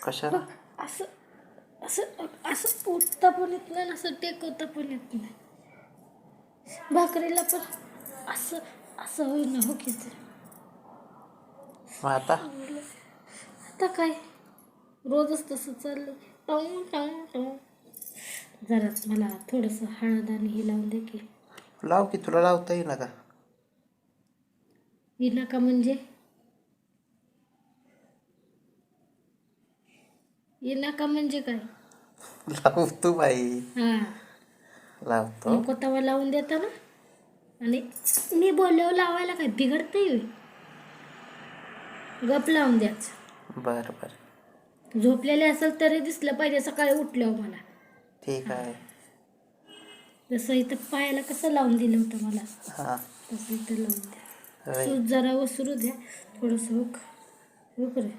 कशाला? असं असं असं उठता पण येत नाही, असं टेकवता पण येत नाही. भाकरीला पण असं असं होईना हो की. मग आता आता काय रोजच तसं चाललं. Tau tau tau. जरा मला थोडंसं हळद आणि हे लावून दे की. लाव की, तुला लावता येईल ना का? येईना का म्हणजे येईना का म्हणजे काय? लावतो बाई, हां लावतो. नको तवा लावून देता ना. आणि मी बोलल्यावर लावायला काय बिघडतंय? गप लावून द्यायचं. बरं बरं, झोपलेले असेल तरी दिसलं पाहिजे सकाळी उठल्यावर मला. ठीक आहे. जसं इथं पायाला कसं लावून दिलं होतं मला, हां, तसं इथं लावून द्या. होय. सूज जरा वसरू द्या थोडंसं. हो रे.